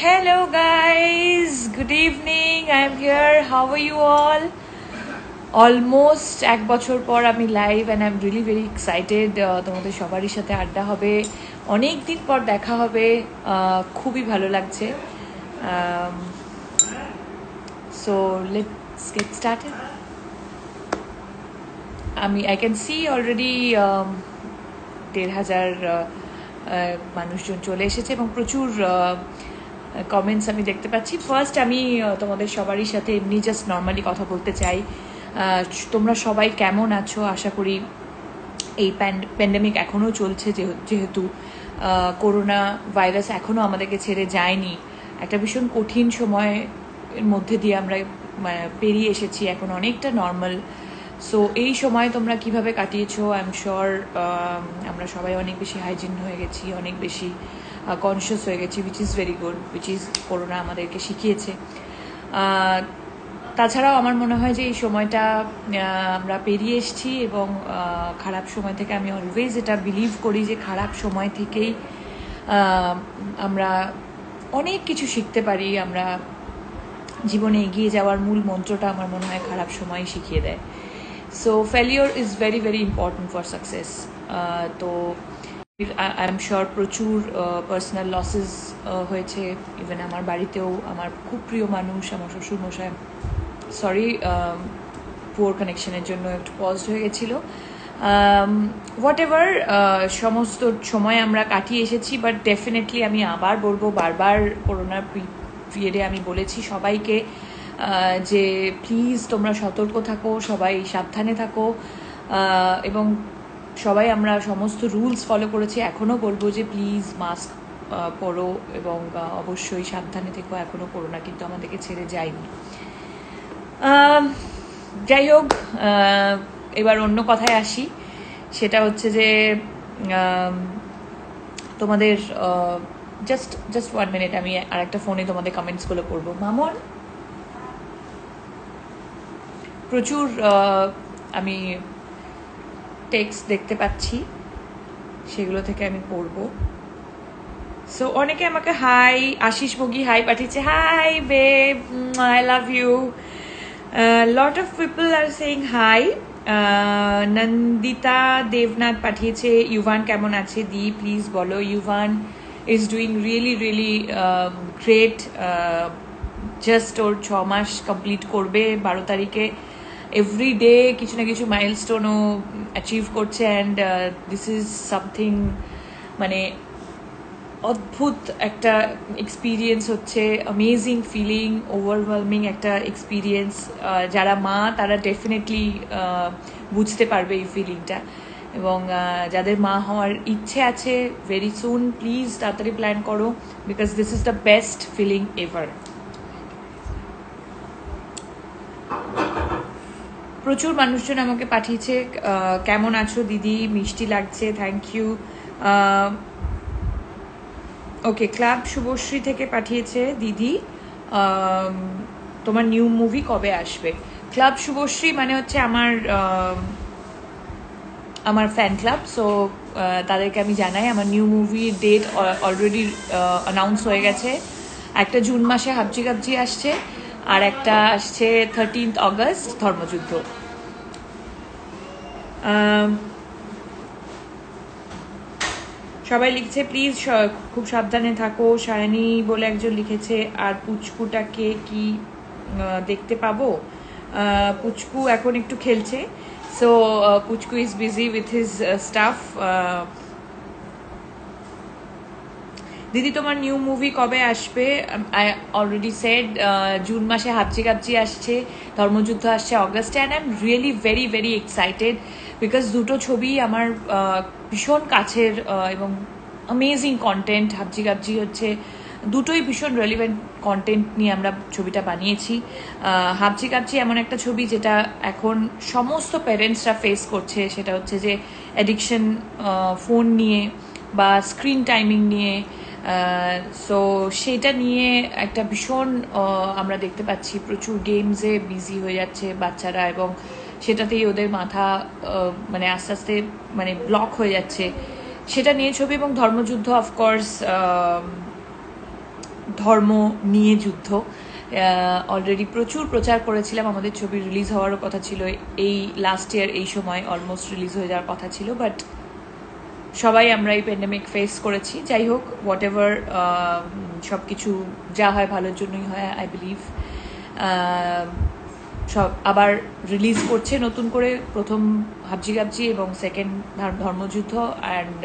Hello guys, good evening. I'm here. How are you all? Almost এক বছর পর আমি live and I'm really very excited. তোমাদের সবারই সাথে আড্ডা হবে, অনেক দিন পর দেখা হবে, খুবই ভালো লাগছে. So let's get started. I can see already 1,500 মানুষজন চলে এসেছে এবং প্রচুর কমেন্টস আমি দেখতে পাচ্ছি. ফার্স্ট আমি তোমাদের সবারই সাথে এমনি জাস্ট নর্মালি কথা বলতে চাই. তোমরা সবাই কেমন আছো? আশা করি এই প্যান্ডেমিক এখনও চলছে, যেহেতু করোনা ভাইরাস এখনও আমাদেরকে ছেড়ে যায়নি. একটা ভীষণ কঠিন সময়ের মধ্যে দিয়ে আমরা পেরিয়ে এসেছি, এখন অনেকটা নর্মাল. সো এই সময় তোমরা কিভাবে কাটিয়েছো? আই এম শিওর আমরা সবাই অনেক বেশি হাইজিন হয়ে গেছি, অনেক বেশি কনসিয়াস হয়ে গেছি, which is very good, which is corona আমাদেরকে শিখিয়েছে. তাছাড়াও আমার মনে হয় যে এই সময়টা আমরা পেরিয়ে এসেছি এবং খারাপ সময় থেকে আমি অলওয়েজ এটা বিলিভ করি যে খারাপ সময় থেকেই আমরা অনেক কিছু শিখতে পারি. আমরা জীবনে এগিয়ে যাওয়ার মূল মন্ত্রটা আমার মনে হয় খারাপ সময় শিখিয়ে দেয়. So failure is very very important for success. তো আই এম শিওর প্রচুর পার্সোনাল লসেস হয়েছে. ইভেন আমার বাড়িতেও আমার খুব প্রিয় মানুষ, আমার শ্বশুরমশাই, সরি পুয়ার কানেকশনের জন্য একটু পজড হয়ে গেছিলো. হোয়াট এভার, সমস্ত সময় আমরা কাটিয়ে এসেছি, বাট ডেফিনেটলি আমি আবার বলবো, বারবার করোনার পিরিয়ডে আমি বলেছি সবাইকে যে প্লিজ তোমরা সতর্ক থাকো, সবাই সাবধানে থাকো, এবং সবাই আমরা সমস্ত রুলস ফলো করেছি. এখনও বলবো যে প্লিজ মাস্ক পরো এবং অবশ্যই সাবধানে থেকো. এখনও করোনা কিন্তু আমাদেরকে ছেড়ে যায়নি. যাই হোক, এবার অন্য কথায় আসি. সেটা হচ্ছে যে তোমাদের জাস্ট 1 মিনিট, আমি আর একটা ফোনে তোমাদের কমেন্টসগুলো পড়বো. মামন, প্রচুর আমি টেক্সট দেখতে পাচ্ছি, সেগুলো থেকে আমি পড়বো. সো অনেকে আমাকে হাই, আশিস বগি হাই পাঠিয়েছে. Hi babe, I love you. Lot of people are saying hi. Nandita Debnath পাঠিয়েছে ইউভান কেমন আছে দি, প্লিজ বলো. Yuvan is doing really really great. Just ওর 6 মাস কমপ্লিট করবে 12 তারিখে. এভরি ডে কিছু না কিছু মাইলস্টোনও অ্যাচিভ করছে. অ্যান্ড দিস ইজ সামথিং, মানে অদ্ভুত একটা এক্সপিরিয়েন্স হচ্ছে, অ্যামেজিং ফিলিং, ওভারওয়েলমিং একটা এক্সপিরিয়েন্স. যারা মা তারা ডেফিনেটলি বুঝতে পারবে এই ফিলিংটা. এবং যাদের মা হওয়ার ইচ্ছে আছে, ভেরি সুন প্লিজ তাড়াতাড়ি প্ল্যান করো, because this is the best feeling ever. প্রচুর মানুষজন আমাকে পাঠিয়েছে কেমন আছো দিদি, মিষ্টি লাগছে, thank you. Okay, club Subhashree থেকে পাঠিয়েছে দিদি তোমার নিউ মুভি কবে আসবে. ক্লাব শুভশ্রী মানে হচ্ছে আমার ফ্যান ক্লাব. সো তাদেরকে আমি জানাই আমার নিউ মুভির ডেট অলরেডি অ্যানাউন্স হয়ে গেছে. একটা জুন মাসে হাবজি গাবজি আসছে, আর একটা আসছে 13th অগস্ট ধর্মযুদ্ধ. সবাই লিখছে প্লিজ খুব সাবধানে থাকো. সায়নী বলে একজন লিখেছে. আর পুচকুটাকে কি দেখতে পাবো? পুচকু এখন একটু খেলছে, সো পুচকু is busy with his staff. দিদি তোমার নিউ মুভি কবে আসবে? আই অলরেডি সেড জুন মাসে হাবজি গাবজি আসছে, ধর্মযুদ্ধ আসছে অগস্টে. And I am really very very excited, because দুটো ছবি আমার ভীষণ কাছের এবং অ্যামেজিং কন্টেন্ট. হাবজি গাবজি হচ্ছে দুটোই ভীষণ রেলিভেন্ট কন্টেন্ট নিয়ে আমরা ছবিটা বানিয়েছি. হাবজি গাবজি এমন একটা ছবি যেটা এখন সমস্ত প্যারেন্টসরা ফেস করছে, সেটা হচ্ছে যে অ্যাডিকশন, ফোন নিয়ে বা স্ক্রিন টাইমিং নিয়ে. সো সেটা নিয়ে একটা ভীষণ আমরা দেখতে পাচ্ছি প্রচুর গেমসে বিজি হয়ে যাচ্ছে বাচ্চারা, এবং সেটাতেই ওদের মাথা মানে আস্তে আস্তে মানে ব্লক হয়ে যাচ্ছে. সেটা নিয়ে ছবি. এবং ধর্মযুদ্ধ অফকোর্স ধর্ম নিয়ে যুদ্ধ। অলরেডি প্রচুর প্রচার করেছিলাম, আমাদের ছবি রিলিজ হওয়ারও কথা ছিল এই লাস্ট ইয়ার এই সময়, অলমোস্ট রিলিজ হয়ে যাওয়ার কথা ছিল, বাট সবাই আমরা এই প্যান্ডেমিক ফেস করেছি। যাই হোক, হোয়াট এভার, সব কিছু যা হয় ভালোর জন্যই হয়, আই বিলিভ। সব আবার রিলিজ করছে নতুন করে, প্রথম হাবজি গাবজি এবং সেকেন্ড ধর্মযুদ্ধ। অ্যান্ড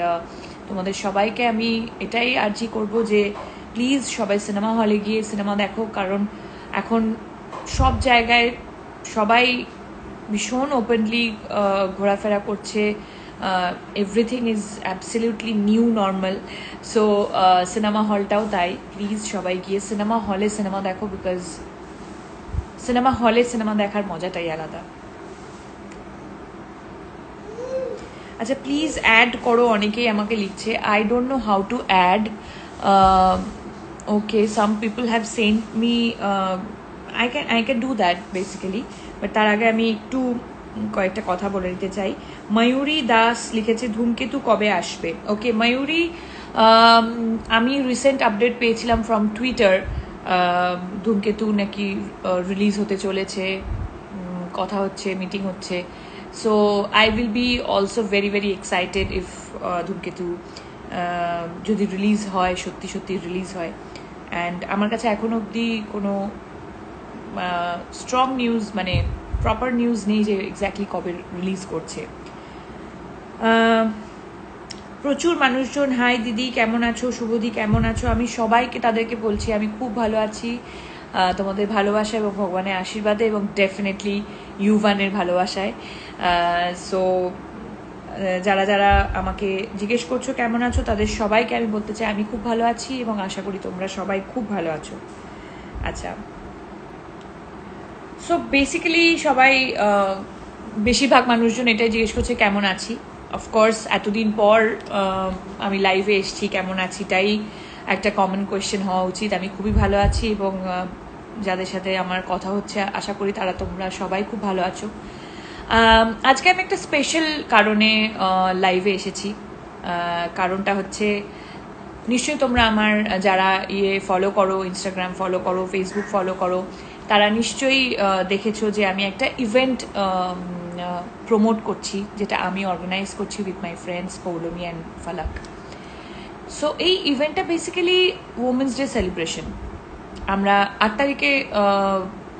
তোমাদের সবাইকে আমি এটাই আর্জি করব যে প্লিজ সবাই সিনেমা হলে গিয়ে সিনেমা দেখো, কারণ এখন সব জায়গায় সবাই ভীষণ ওপেনলি ঘোরাফেরা করছে। Everything is absolutely new normal. So cinema হলটাও তাই, প্লিজ সবাই গিয়ে সিনেমা হলে সিনেমা দেখো, বিকজ সিনেমা হলে সিনেমা দেখার মজাটাই আলাদা। আচ্ছা, প্লিজ অ্যাড করো, অনেকেই আমাকে লিখছে, I don't know how to add. Okay, some people have sent me, I can do that basically, but তার আগে আমি একটু কয়েকটা কথা বলে নিতে চাই। ময়ূরী দাস লিখেছে ধূমকেতু কবে আসবে। ওকে ময়ূরী, আমি রিসেন্ট আপডেট পেয়েছিলাম ফ্রম টুইটার, ধূমকেতু নাকি রিলিজ হতে চলেছে, কথা হচ্ছে, মিটিং হচ্ছে। So I will be also very very excited if ধূমকেতু যদি রিলিজ হয়, সত্যি সত্যি রিলিজ হয়। অ্যান্ড আমার কাছে এখন অবধি কোনো স্ট্রং নিউজ, মানে প্রপার নিউজ নেই যে এক্স্যাক্টলি কবে রিলিজ করছে। প্রচুর মানুষজন হাই দিদি কেমন আছো, শুভদি কেমন আছো, আমি সবাইকে তাদেরকে বলছি আমি খুব ভালো আছি, তোমাদের ভালোবাসা এবং ভগবানের আশীর্বাদে এবং ডেফিনেটলি ইউভানের ভালোবাসায়। সো যারা যারা আমাকে জিজ্ঞেস করছো কেমন আছো, তাদের সবাইকে আমি বলতে চাই আমি খুব ভালো আছি এবং আশা করি তোমরা সবাই খুব ভালো আছো। আচ্ছা, সো বেসিক্যালি সবাই, বেশিরভাগ মানুষজন এটাই জিজ্ঞেস করছে কেমন আছি। অফকোর্স এতদিন পর আমি লাইভে এসছি, কেমন আছি তাই একটা কমন কোয়েশ্চেন হওয়া উচিত। আমি খুবই ভালো আছি এবং যাদের সাথে আমার কথা হচ্ছে আশা করি তারা তোমরা সবাই খুব ভালো আছো। আজকে আমি একটা স্পেশাল কারণে লাইভে এসেছি। কারণটা হচ্ছে, নিশ্চয়ই তোমরা আমার যারা ফলো করো, ইনস্টাগ্রাম ফলো করো, ফেসবুক ফলো করো, তারা নিশ্চয়ই দেখেছো যে আমি একটা ইভেন্ট প্রমোট করছি, যেটা আমি অর্গানাইজ করছি with my friends Poulami and Falak. So এই ইভেন্টটা বেসিক্যালি ওমেন্স ডে সেলিব্রেশন। আমরা 8 তারিখে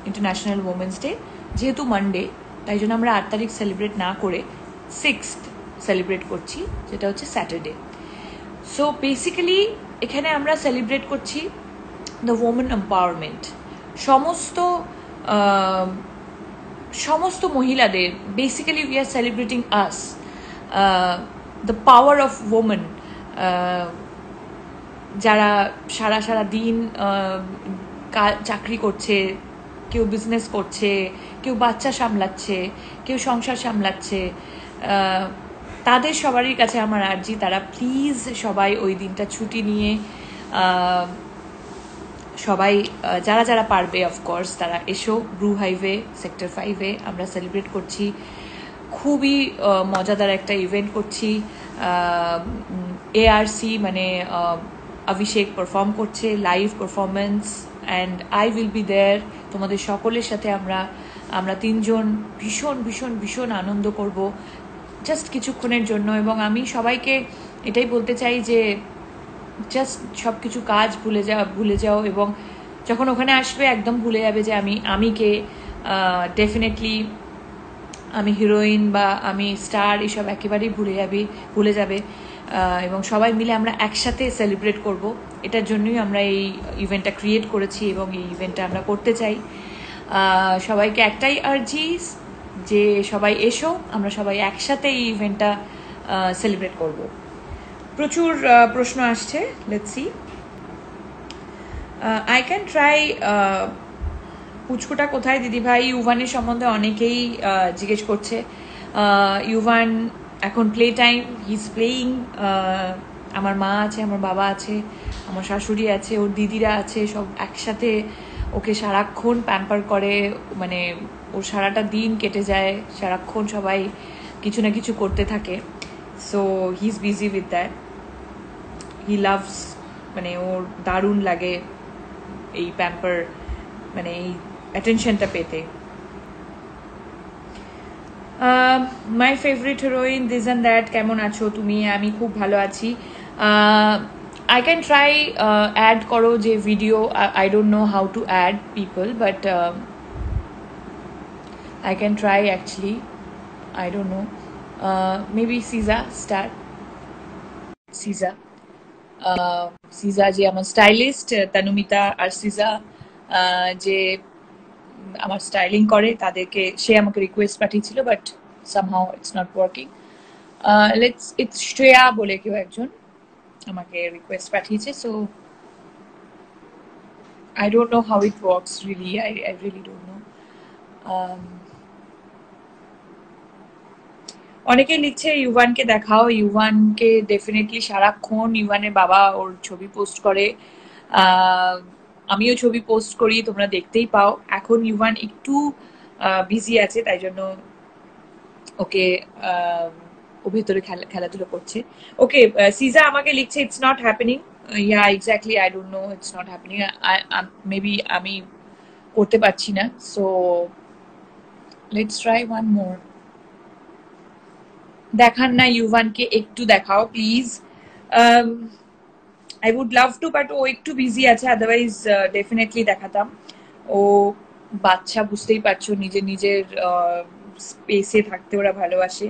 ইন্টারন্যাশনাল ওমেন্স ডে, যেহেতু মানডে তাই জন্য আমরা 8 তারিখ সেলিব্রেট না করে 6th সেলিব্রেট করছি, যেটা হচ্ছে স্যাটারডে। সো বেসিক্যালি এখানে আমরা সেলিব্রেট করছি দ্য ওমেন এম্পাওয়ারমেন্ট। সমস্ত মহিলাদের, basically we are celebrating us, the power of women. যারা সারা দিন চাকরি করছে, কেউ বিজনেস করছে, কেউ বাচ্চা সামলাচ্ছে, কেউ সংসার সামলাচ্ছে, তাদের সবারই কাছে আমার আর্জি তারা প্লিজ সবাই ওই দিনটা ছুটি নিয়ে সবাই যারা যারা পারবে অফকোর্স তারা এসো। ব্রু হাইভে সেক্টর 5-এ আমরা সেলিব্রেট করছি, খুবই মজাদার একটা ইভেন্ট করছি। ARC মানে অভিষেক পারফর্ম করছে, live performance, and I will be there. তোমাদের সকলের সাথে আমরা 3 জন ভীষণ ভীষণ ভীষণ আনন্দ করব জাস্ট কিছুক্ষণের জন্য। এবং আমি সবাইকে এটাই বলতে চাই যে জাস্ট সব কিছু কাজ ভুলে যাও এবং যখন ওখানে আসবে একদম ভুলে যাবে যে আমি কে। ডেফিনেটলি আমি হিরোইন বা আমি স্টার এসব একেবারেই ভুলে যাবে এবং সবাই মিলে আমরা একসাথে সেলিব্রেট করব। এটার জন্যই আমরা এই ইভেন্টটা ক্রিয়েট করেছি এবং এই ইভেন্টটা আমরা করতে চাই। সবাইকে একটাই আর্জি যে সবাই এসো, আমরা সবাই একসাথে এই ইভেন্টটা সেলিব্রেট করব। প্রচুর প্রশ্ন আসছে, let's see. I can try. পুচকুটা কোথায় দিদি ভাই? ইউভানের সম্বন্ধে অনেকেই জিজ্ঞেস করছে। ইউভান এখন play time, he is playing. আমার মা আছে, আমার বাবা আছে, আমার শাশুড়ি আছে, ওর দিদিরা আছে, সব একসাথে ওকে সারাক্ষণ প্যাম্পার করে, মানে ওর সারাটা দিন কেটে যায়, সারাক্ষণ সবাই কিছু না কিছু করতে থাকে। So he is busy with that, he loves, মানে ওর দারুণ লাগে এই প্যাম্পার মানে এই অ্যাটেনশনটা পেতে। My favourite heroine this and that, কেমন আছো তুমি? আমি খুব ভালো আছি। আই ক্যান ট্রাই অ্যাড করো যে video, I don't know how to add people, but I can try actually. I don't know. Maybe Siza start. Siza. Siza যে আমার স্টাইলিস্ট, তানুমিতা আর সিজা যে আমার স্টাইলিং করে, তাদেরকে সে আমাকে রিকোয়েস্ট পাঠিয়েছিল, but somehow it's not working. It's Shreya বলে কেউ একজন আমাকে রিকোয়েস্ট পাঠিয়েছে, so I don't know how it works really. I really don't know. অনেকে লিখছে ইউভানকে দেখাও, ইউভানকে ডেফিনেটলি সারাক্ষণ ইউভানের বাবা ওর ছবি পোস্ট করে, আমিও ছবি পোস্ট করি, তোমরা দেখতেই পাও। এখন ইউভান একটু বিজি আছে, তাই জন্য ওকে ও ভেতরে খেলাধুলো করছে। ওকে, সিজা আমাকে লিখছে it's not happening. Yeah exactly, I don't know, it's not happening. Maybe আমি করতে পারছি না, so let's try one more. দেখান না ইউভানকে, একটু দেখাও please. I would love to, but ও একটু বিজি আছে, আদারওয়াইজ ডেফিনেটলি দেখাতাম। ও বাচ্চা, বুঝতেই পারছো, নিজের নিজের স্পেসে থাকতে ওরা ভালোবাসে।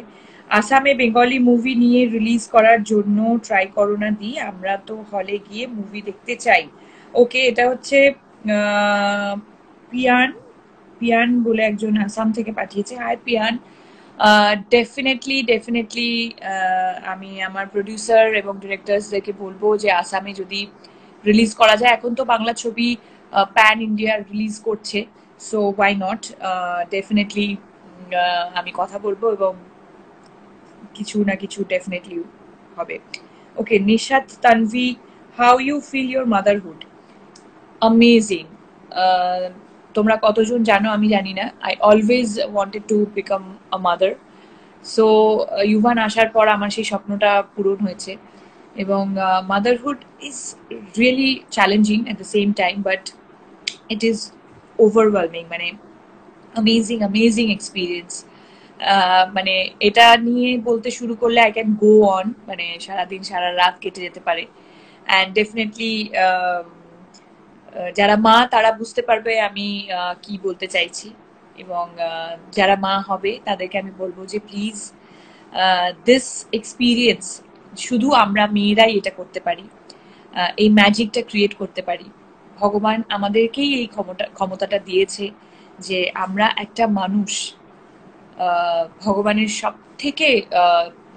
আসামে বেঙ্গলি মুভি নিয়ে রিলিজ করার জন্য ট্রাই করো না দি, আমরা তো হলে গিয়ে মুভি দেখতে চাই। ওকে, এটা হচ্ছে পিয়ান, পিয়ান বলে একজন আসাম থেকে পাঠিয়েছে। হাই পিয়ান, ডেফিনেটলি আমি আমার প্রডিউসার এবং ডিরেক্টরসদেরকে বলবো যে আসামে যদি রিলিজ করা যায়। এখন তো বাংলা ছবি প্যান ইন্ডিয়া রিলিজ করছে, সো ওয়াই নট। ডেফিনেটলি আমি কথা বলবো এবং কিছু না কিছু ডেফিনেটলি হবে। Okay, Nishat Tanvi, how you feel your motherhood? Amazing. তোমরা কতজন জানো আমি জানি না, I always wanted to become a mother. So Yuvan আসার পর আমার সেই স্বপ্নটা পূরণ হয়েছে, এবং motherhood is really challenging at the same time, but it is overwhelming, মানে অ্যামেজিং এক্সপিরিয়েন্স। মানে এটা নিয়ে বলতে শুরু করলে আই ক্যান গো অন, মানে সারাদিন সারা রাত কেটে যেতে পারে। অ্যান্ড ডেফিনেটলি যারা মা তারা বুঝতে পারবে আমি কি বলতে চাইছি, এবং যারা মা হবে তাদেরকে আমি বলবো যে প্লিজ, দিস এক্সপিরিয়েন্স শুধু আমরা মেয়েরাই এটা করতে পারি, এই ম্যাজিকটা ক্রিয়েট করতে পারি। ভগবান আমাদেরকেই এই ক্ষমতাটা দিয়েছে যে আমরা একটা মানুষ, ভগবানের সব থেকে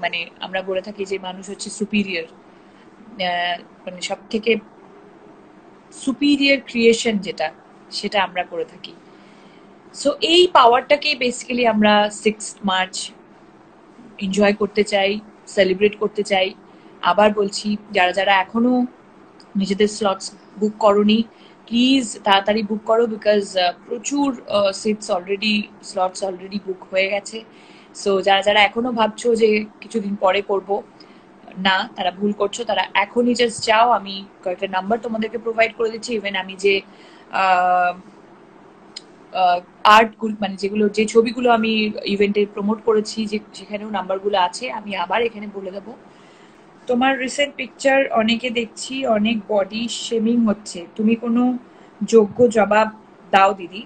মানে আমরা বলে থাকি যে মানুষ হচ্ছে সুপিরিয়র, মানে সব থেকে সুপিরিয়র ক্রিয়েশন যেটা, সেটা আমরা করে থাকি। সো এই পাওয়ারটাকেই বেসিক্যালি আমরা 6 মার্চ এনজয় করতে চাই, সেলিব্রেট করতে চাই। আবার বলছি, যারা যারা এখনো নিজেদের স্লটস বুক করোনি, প্লিজ তাড়াতাড়ি বুক করো, বিকজ প্রচুর স্লটস অলরেডি বুক হয়ে গেছে। সো যারা যারা এখনো ভাবছো যে কিছুদিন পরে করবো, না, তারা ভুল করছো। তারা এখনই জাস্ট যাও, আমি কয়েকটা নাম্বার তোমাদেরকে প্রোভাইড করে দিচ্ছি। ইভেন আমি যে আর্টগুলো, মানে যেগুলো, যে ছবিগুলো আমি ইভেন্টে প্রমোট করেছি, যে সেখানেও নাম্বারগুলো আছে, আমি আবার এখানে বলে দেবো। তোমার রিসেন্ট পিকচার অনেকে দেখছি অনেক বডি শেমিং হচ্ছে, তুমি কোনো যোগ্য জবাব দাও দিদি।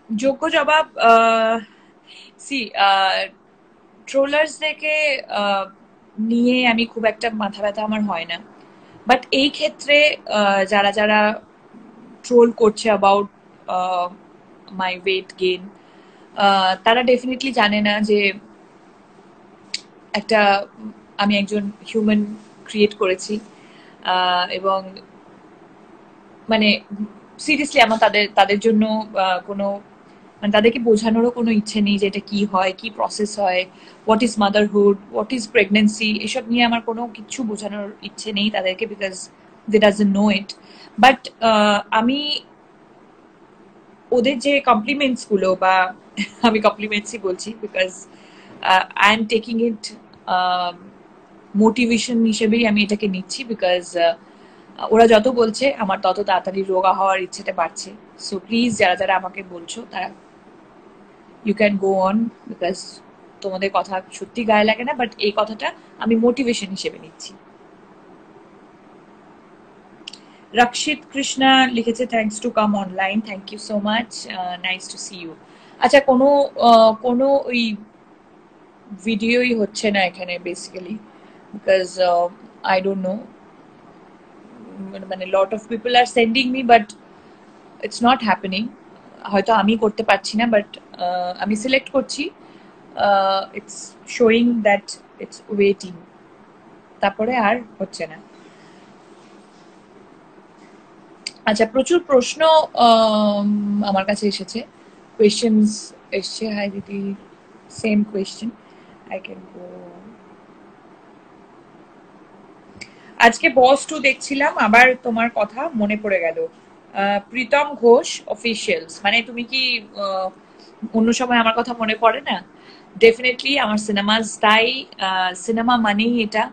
যোগ্য জবাব, সি, ট্রোলার্সদেরকে নিয়ে আমি খুব একটা মাথা ব্যথা আমার হয় না, বাট এই ক্ষেত্রে যারা যারা ট্রোল করছে অ্যাবাউট মাই ওয়েট গেইন, তারা ডেফিনেটলি জানে না যে একটা আমি একজন হিউম্যান ক্রিয়েট করেছি, এবং মানে সিরিয়াসলি আমার তাদের জন্য কোনো, মানে তাদেরকে বোঝানোরও কোনো ইচ্ছে নেই যে এটা কি হয়, কি প্রসেস হয়, what is motherhood, what is pregnancy, এসব নিয়ে আমার কোনো কিছু বোঝানোর ইচ্ছে নেই তাদেরকে, because they doesn't know it. But আমি ওদের যে কমপ্লিমেন্টসগুলো, বা আমি কমপ্লিমেন্টসই বলছি, because I am taking it motivation হিসেবেই আমি এটাকে নিচ্ছি, বিকজ ওরা যত বলছে আমার তত তাড়াতাড়ি রোগা হওয়ার ইচ্ছেটা বাড়ছে। সো প্লিজ যারা যারা আমাকে বলছো তারা you can go on, because তোমাদের কথা সত্যি গায়ে লাগে না, বাট এই কথাটা আমি মোটিভেশন হিসেবে নিচ্ছি। রক্ষিত কৃষ্ণা লিখেছে thanks to come online, thank you so much, nice to see you. আচ্ছা, কোনো ওই ভিডিওই হচ্ছে না এখানে basically, because I don't know, মানে lot of people are sending me but it's not happening. হয়তো আমি করতে পারছি না, বাট আমি সিলেক্ট করছি, it's showing that it's waiting, তারপরে আর হচ্ছে না। আচ্ছা, প্রচুর প্রশ্ন আমার কাছে এসেছে, কোয়েশ্চেন্স এসছে। হাই দিদি, same question, I can go. আজকে বস টু দেখছিলাম, আবার তোমার কথা মনে পড়ে গেল। প্রীতম ঘোষ অফিসিয়ালস, মানে তুমি কি অন্য সময় আমার কথা মনে পড়ে না? ডেফিনেটলি আমার সিনেমাজ তাই। সিনেমা মানেই এটা,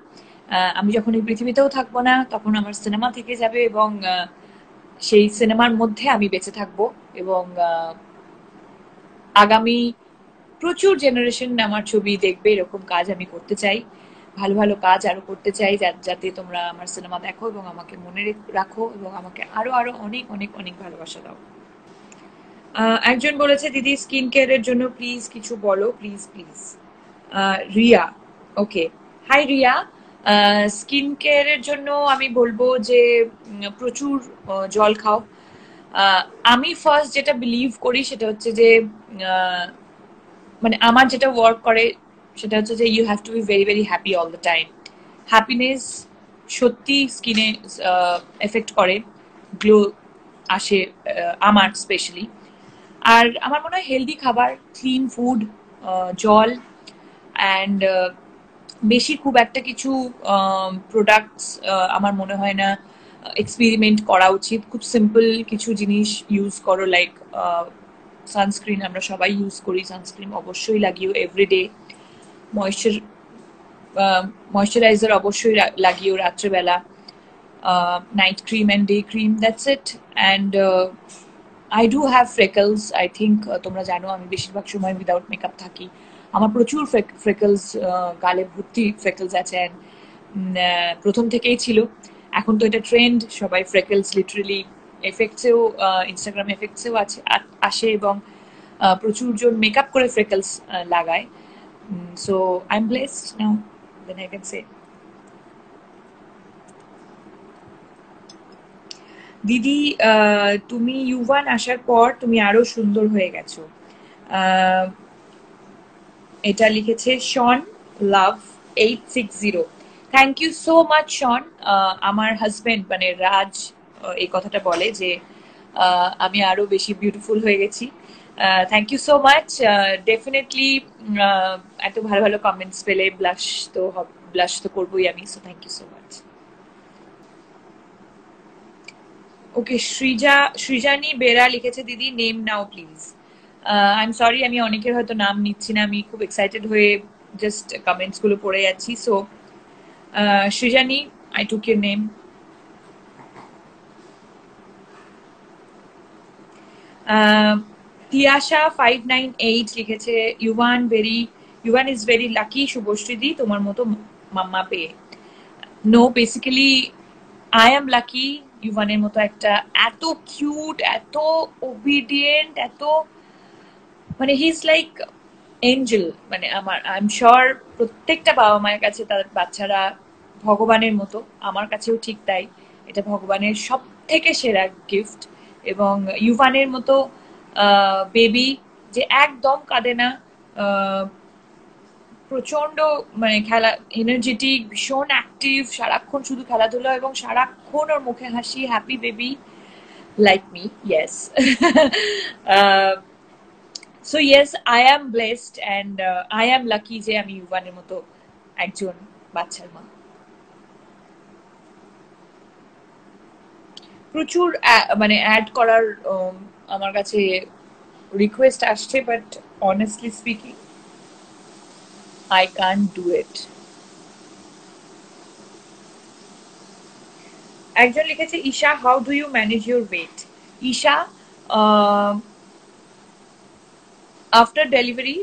আমি যখন এই পৃথিবীতেও থাকবো না তখন আমার সিনেমা থেকে যাবে, এবং সেই সিনেমার মধ্যে আমি বেঁচে থাকবো, এবং আগামী প্রচুর জেনারেশন আমার ছবি দেখবে, এরকম কাজ আমি করতে চাই। ভালো ভালো কাজ আরো করতে চাই, যাতে তোমরা আমার সিনেমা দেখো এবং আমাকে মনে রাখো, এবং আমাকে আরো আরো অনেক অনেক অনেক ভালোবাসা দাও। একজন বলেছে দিদি স্কিন কেয়ারের জন্য প্লিজ কিছু বলো, please please. Riya, okay, hi Riya. Skin কেয়ারের জন্য আমি বলবো যে প্রচুর জল খাও। আমি ফার্স্ট যেটা বিলিভ করি সেটা হচ্ছে যে মানে আমার যেটা ওয়ার্ক করে সেটা হচ্ছে যে you have to be very very happy all the time. Happiness সত্যি স্কিনে এফেক্ট করে, গ্লো আসে আমার স্পেশালি। আর আমার মনে হয় হেলদি খাবার, ক্লিন ফুড, জল, অ্যান্ড বেশি খুব একটা কিছু প্রোডাক্টস আমার মনে হয় না এক্সপেরিমেন্ট করা উচিত। খুব সিম্পল কিছু জিনিস ইউজ করো, লাইক সানস্ক্রিন আমরা সবাই ইউজ করি, সানস্ক্রিন অবশ্যই লাগিও এভরিডে। ময়েশ্চার ময়েশ্চারাইজার অবশ্যই লাগিও রাত্রেবেলা, night cream and day cream, that's it. And I do have freckles, I think তোমরা জানো আমি বেশিরভাগ সময় উইদাউট মেকআপ থাকি। আমার প্রচুর ফ্রেকলস, গালে ভর্তি ফ্রেকলস আছে, অ্যান্ড প্রথম থেকেই ছিল। এখন তো এটা ট্রেন্ড, সবাই ফ্রেকলস লিটারেলি এফেক্টসেও, ইনস্টাগ্রাম এফেক্টসেও আসে, এবং প্রচুর জন মেকআপ করে ফ্রেকলস লাগায়। So I am blessed now, then I can say. দিদি, তুমি ইউভান আসার পর তুমি আরো সুন্দর হয়ে গেছো। এটা লিখেছে শন লাভ 860। থ্যাংক ইউ সো মাচ শন। আমার হাজবেন্ড মানে রাজ এই কথাটা বলে যে আমি আরো বেশি বিউটিফুল হয়ে গেছি। Thank you so much. Definitely এত ভালো ভালো কমেন্টস পেলে ব্লাশ তো করবোই আমি, so thank you so much. Okay, Srijani Bera লিখেছে দিদি name now please. I am sorry, আমি অনেকের হয়তো নাম নিচ্ছি না, আমি খুব এক্সাইটেড হয়ে জাস্ট কমেন্টস গুলো পড়ে যাচ্ছি। So Srijani, I took your name. Tiasha 598 লিখেছে ইউভান ইজ ভেরি লাকি শুভশ্রীদি তোমার মতো মাম্মা পেয়ে। No, basically I am lucky ইউভানের মতো একটা এত কিউট, এত ওবিডিয়েন্ট, এত মানে হি ইজ লাইক এঞ্জেল। মানে আই এম শিওর প্রত্যেকটা বাবা মায়ের কাছে তার বাচ্চারা ভগবানের মতো, আমার কাছেও ঠিক তাই। এটা ভগবানের সব থেকে সেরা গিফট। এবং ইউভানের মতো বেবি যে একদম কাঁদে না, প্রচন্ড মানে এনার্জেটিক, ভীষণ অ্যাক্টিভ, সারাক্ষণ শুধু খেলাধুলা এবং সারাক্ষণ ওর মুখে হাসি, happy baby like me, yes. So yes, I am blessed and I am lucky যে আমি ইউভানের মতো একজন বাচ্চার মা। প্রচুর মানে অ্যাড করার আমার কাছে রিকোয়েস্ট আসছে, but honestly speaking I can't do it. একজন লিখেছে Isha, how do you manage your weight? Isha, after delivery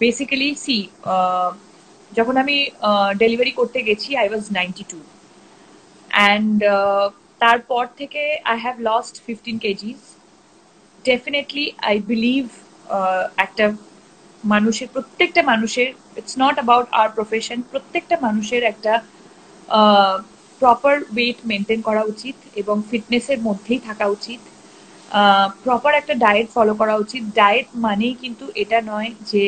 basically see, যখন আমি ডেলিভারি করতে গেছি আই ওয়াজ 92 অ্যান্ড তারপর থেকে I have lost 15 KGs. Definitely I believe একটা মানুষের, প্রত্যেকটা মানুষের, it's not about our profession, প্রত্যেকটা মানুষের একটা প্রপার ওয়েট মেনটেন করা উচিত এবং ফিটনেসের মধ্যেই থাকা উচিত। প্রপার একটা ডায়েট ফলো করা উচিত। ডায়েট মানেই কিন্তু এটা নয় যে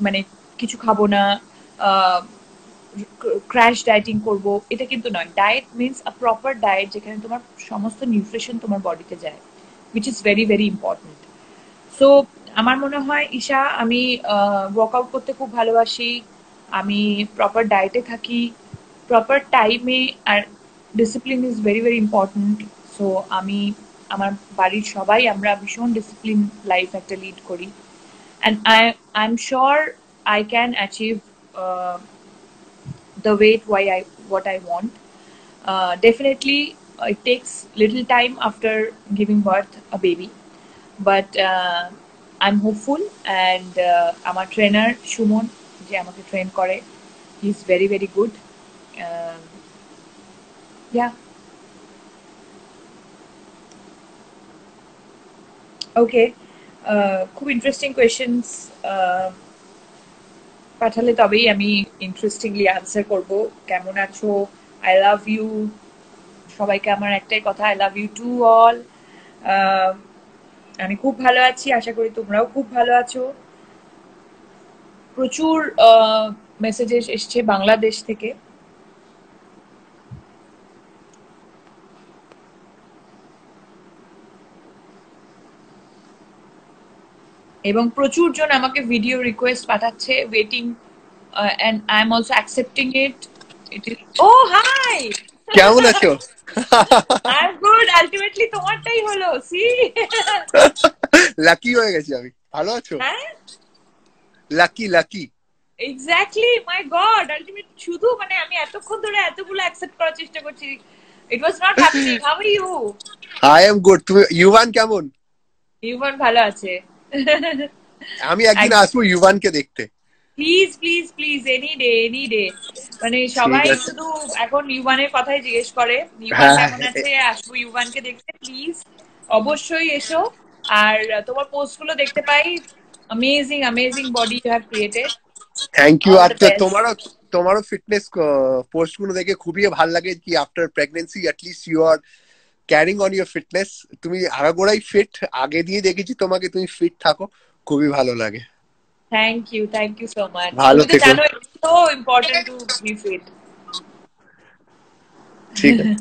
মানে কিছু খাবো না, ক্র্যাশ ডায়েটিং করব, এটা কিন্তু নয়। Diet means a proper diet যেখানে তোমার সমস্ত নিউট্রিশন তোমার বডিতে যায়, which is very very important. So আমার মনে হয় ঈশা, আমি ওয়ার্কআউট করতে খুব ভালোবাসি, আমি প্রপার ডায়েটে থাকি, প্রপার টাইমে, আর discipline is very very important. So আমি, আমার বাড়ির সবাই আমরা ভীষণ ডিসিপ্লিন লাইফ একটা লিড করি, and I am sure I can achieve the weight what I want. Definitely, it takes little time after giving birth a baby, but I'm hopeful, and আমার trainer Suman যে আমাকে ট্রেন করে, he is very very good. Yeah. Okay. খুব interesting questions পাঠালে তবেই আমি interestingly answer করব। কেমন আছো? I love you. সবাইকে আমার একটাই কথা, I love you to all. আমি খুব ভালো আছি, আশা করি তোমরাও খুব ভালো আছো। প্রচুর মেসেজেস এসছে বাংলাদেশ থেকে, এবং প্রচুর জন আমাকে ভিডিও রিকোয়েস্ট পাঠাচ্ছে, waiting, and I am also accepting it. ও হাই, কেমন আছো? I am good. আলটিমেটলি তোমারটাই হলো, সি লাকি হয়ে গেছি আমি। ভালো আছো? হ্যাঁ, lucky lucky. Exactly, my god, ultimate শুধু মানে আমি এতক্ষণ ধরে এতগুলো অ্যাকসেপ্ট করার চেষ্টা করছি, it was not happening. How are you? I am good. তুমি ইউভান কেমন? ইউভান ভালো আছে। আমি একদিন আসবো ইউভানকে দেখতে। Please please please, any day any day. মানে সবাই শুধু এখন ইউভানের কথাই জিজ্ঞেস করে, ইউভান কেমন আছে, আসবো ইউভানকে দেখতে, প্লিজ অবশ্যই এসো। আর তোমার পোস্ট গুলো দেখতে পাই, amazing amazing body you have created. Thank you. আর তোমারও ফিটনেস পোস্ট গুলো দেখে খুবই ভালো লাগে কি after pregnancy at least you are carrying on your fitness. তুমি আগাগোড়াই ফিট, আগে দিয়ে দেখেছি তোমাকে, তুমি ফিট থাকো, খুবই ভালো লাগে। Thank you so much. ভালো থেকো। জানো it's so important to be fit. ঠিক আছে,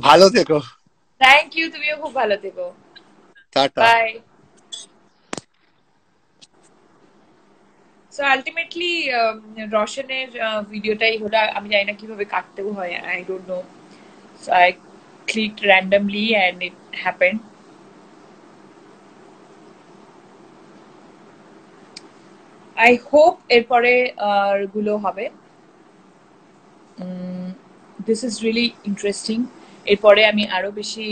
ভালো থেকো। থ্যাংক ইউ, তুমিও খুব ভালো থেকো। টাটা। বাই। সো আলটিমেটলি রোশনের ভিডিওটাই হলো, আমি জানি না কিভাবে কাটতেও হয়, I don't no. So I clicked randomly and it happened. I hope এরপরে গুলো হবে। This is really interesting. এরপরে আমি আরো বেশি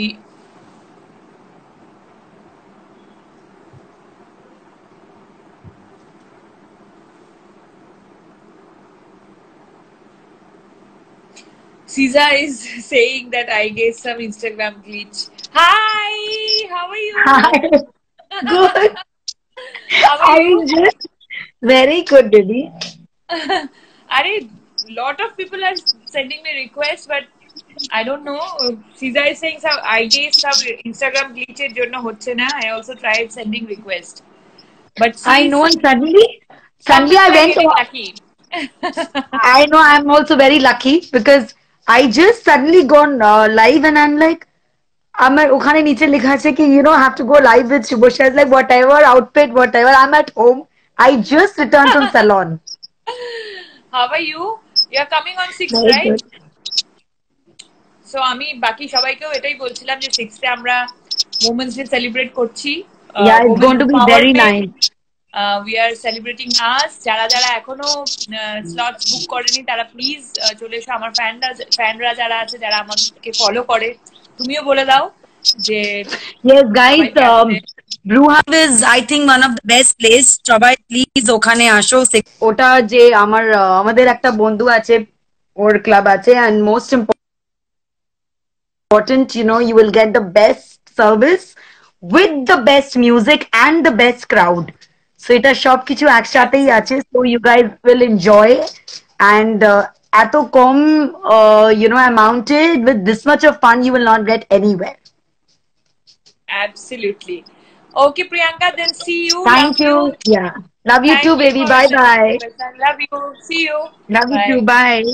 Siza is saying that I gave some Instagram glitch. Hi, how are you? Hi. Good. How are you? I'm just very good, baby. Are lot of people are sending me requests, but I don't know. Siza is saying some I gave some Instagram glitch এর জন্য হচ্ছে না. I also tried sending request, but I know, and suddenly I went. Lucky. I know, I'm also very lucky because I just suddenly gone live and I'm like, আমার ওখানে নিচে লেখা আছে কি have to go live with Shubhasha. I was like, whatever outfit, whatever, I'm at home. I just returned from salon. How are you? You are coming on 6th, Very right? good. So আমি বাকি সবাইকেও এটাই বলছিলাম যে 6th এ আমরা Women's Day celebrate করছি। Yeah, it's going to be very nice. We are celebrating us. যারা যারা এখনো স্লটস বুক করেনি তারা প্লিজ চলে এসো। আমার ফ্যানরা যারা আছে, যারা আমাকে ফলো করে, তুমিও বলে দাও যে Yes, guys, সবাইকে আসতে। Brew Hub is, I think, one of the best place. সবাই প্লিজ ওখানে আসো। ওটা যে আমাদের একটা বন্ধু আছে, ওর ক্লাব আছে, and most important, you will get the best service with the best music and the best crowd. So এটা সবকিছু একসাথেই আছে, so you guys will enjoy, and এত কম amount with this much of fun you will not get anywhere. Absolutely. Okay, Priyanka, then see you. Thank Love you. Yeah. Love you Thank too, you baby. for Bye sharing bye. with us. Love you. See you. Love you Bye. too. Bye.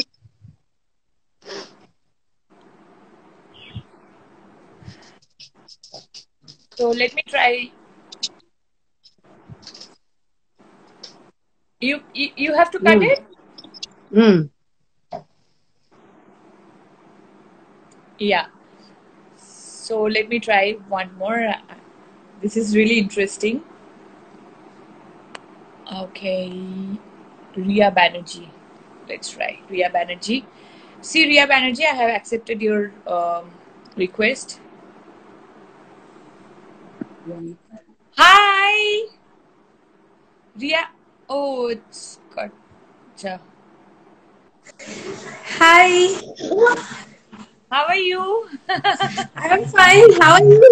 So let me try. You have to cut it. Yeah. So let me try one more. This is really interesting. Okay. Ria Banerjee. Let's try Ria Banerjee. See, Ria Banerjee, I have accepted your request. Hi, Ria. Oh, it's got. Hi, How are you? I'm fine. How are you?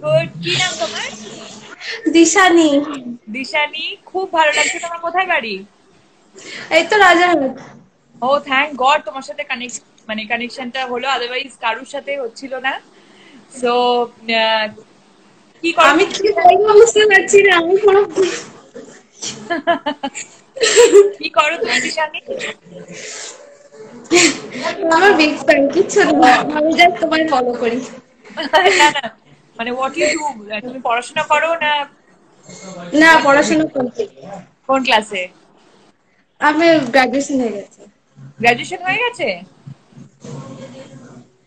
Good. কি নাম তোমার? দিশানি। দিশানি, খুব ভালো লাগছে। তোমার কোথায় বাড়ি? এই তো রাজারহাট। ও থ্যাংক গড তোমার সাথে কানেকশনটা হলো, আদারওয়াইজ কারোর সাথে হচ্ছিল না। সো কি করো? আমি কি বলবো বুঝতে পারছি না, আমি কোনো কি করো তুমি দিশানি? আমার বিগ ফ্যান, কিচ্ছু না, আমি জাস্ট তোমায় ফলো করি। না না, মানে হোয়াট ইউ ডু? তুমি পড়াশোনা করো না? না, পড়াশোনা করছি। কোন ক্লাসে? আমি গ্রাজুয়েশন হয়ে গেছে। গ্রাজুয়েশন হয়ে গেছে?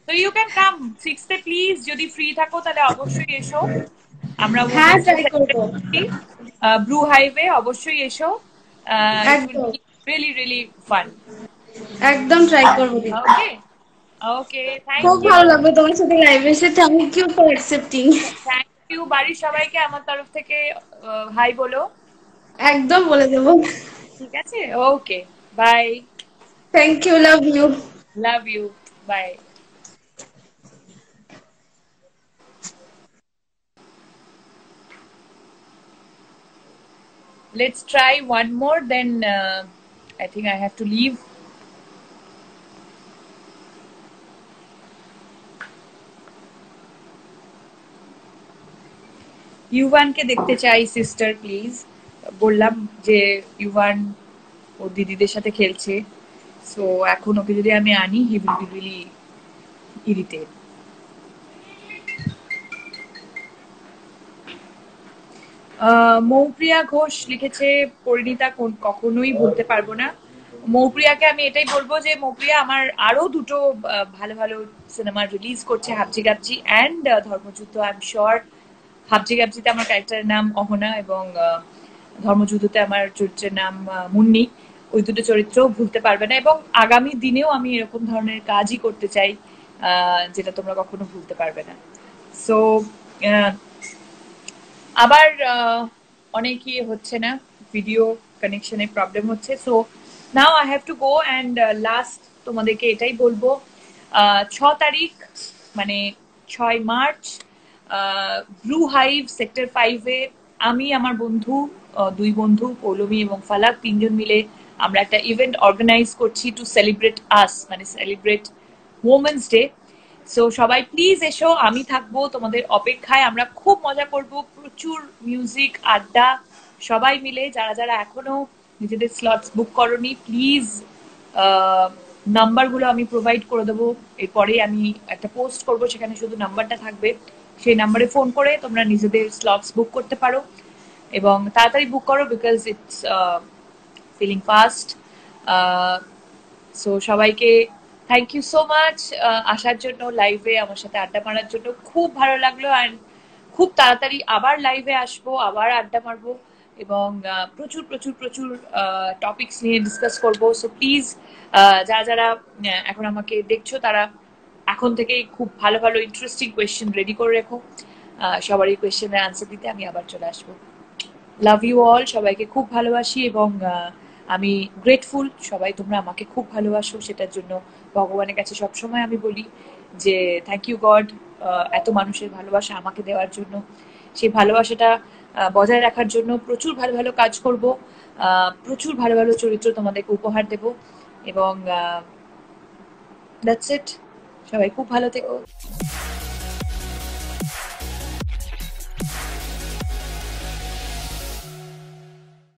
তো ইউ ক্যান কাম 6th এ প্লিজ, যদি ফ্রি থাকো তাহলে অবশ্যই এসো। আমরা হ্যাঁ, ট্রাই করবো। ব্রু হাইভে অবশ্যই এসো। একদম রিয়েলি রিয়েলি ফান। একদম ট্রাই করবো। ওকে ওকে, থ্যাংক খুব ইউ। ভালো লাগবে তোমার সাথে লাইভে এসে। Thank you for accepting. Thank you. বাড়ির সবাইকে আমার তরফ থেকে হাই বলো। একদম বলে দেবো। ঠিক আছে, okay, bye. Thank you, love you. Love you, bye. Let's try one more, then I think I have to leave. ইউভানকে দেখতে চাই সিস্টার, প্লিজ। বললাম যে ইউভান ও দিদিদের সাথে খেলছে, সো এখন ওকে যদি আমি আনি, he will be really irritate. Moupriya Ghosh লিখেছে, পরিণীতা কখনোই ভুলতে পারবো না। মৌপ্রিয়াকে আমি এটাই বলবো যে মৌপ্রিয়া আমার আরো দুটো ভালো ভালো সিনেমা রিলিজ করছে, Habji Gabji and Dharmayuddha. I am sure Habji গাবজিতে আমার ক্যারেক্টারের নাম অহনা এবং ধর্মযুদ্ধতে আমার চরিত্রের নাম মুন্নি। ওই দুটো চরিত্র ভুলতে পারবে না, এবং আগামী দিনেও আমি এরকম ধরনের কাজই করতে চাই যেটা তোমরা কখনো ভুলতে পারবে না। সো আবার অনেক ইয়ে হচ্ছে না, ভিডিও কানেকশনের প্রবলেম হচ্ছে। So now I have to go, and last তোমাদেরকে এটাই বলবো, 6 তারিখ মানে 6 মার্চ ব্রু হাইভ সেক্টর 5-এ আমি, আমার বন্ধু, দুই বন্ধু পৌলমী এবং ফালাক, তিনজন মিলে আমরা একটা ইভেন্ট অর্গানাইজ করছি টু সেলিব্রেট আস, মানে সেলিব্রেট ওমেন্স ডে। সো সবাই প্লিজ এসো, আমি থাকবো তোমাদের অপেক্ষায়। আমরা খুব মজা করব, প্রচুর মিউজিক, আড্ডা, সবাই মিলে। যারা যারা এখনো নিজেদের স্লটস বুক করনি, প্লিজ নাম্বারগুলো আমি প্রোভাইড করে দেবো। এরপরে আমি একটা পোস্ট করব, সেখানে শুধু নাম্বারটা থাকবে। সেই নাম্বারে ফোন করে তোমরা নিজেদের স্লটস বুক করতে পারো, এবং তাড়াতাড়ি বুক করো, because it's filling fast. So সবাইকে থ্যাংক ইউ সো মাচ আসার জন্য, লাইভে আমার সাথে আড্ডা মারার জন্য। খুব ভালো লাগলো, অ্যান্ড খুব তাড়াতাড়ি আবার লাইভে আসবো, আবার আড্ডা মারবো। এবং প্রচুর প্রচুর প্রচুর টপিকস নিয়ে ডিসকাস করব। সো প্লিজ যারা যারা এখন আমাকে দেখছো তারা এখন থেকেই খুব ভালো ভালো ইন্টারেস্টিং কোয়েশ্চেন রেডি করে রেখো। সবারই কোয়েশ্চেনের আনসার দিতে আমি আবার চলে আসবো। লাভ ইউ অল, সবাইকে খুব ভালোবাসি এবং আমি গ্রেটফুল সবাই তোমরা আমাকে খুব ভালোবাসো, সেটার জন্য ভগবানের কাছে সবসময় আমি বলি যে থ্যাংক ইউ গড এত মানুষের ভালোবাসা আমাকে দেওয়ার জন্য। সেই ভালোবাসাটা বজায় রাখার জন্য প্রচুর ভালো ভালো কাজ করব, প্রচুর ভালো ভালো চরিত্র তোমাদেরকে উপহার দেব এবং দ্যাটস ইট। সবাই খুব ভালো থেকো।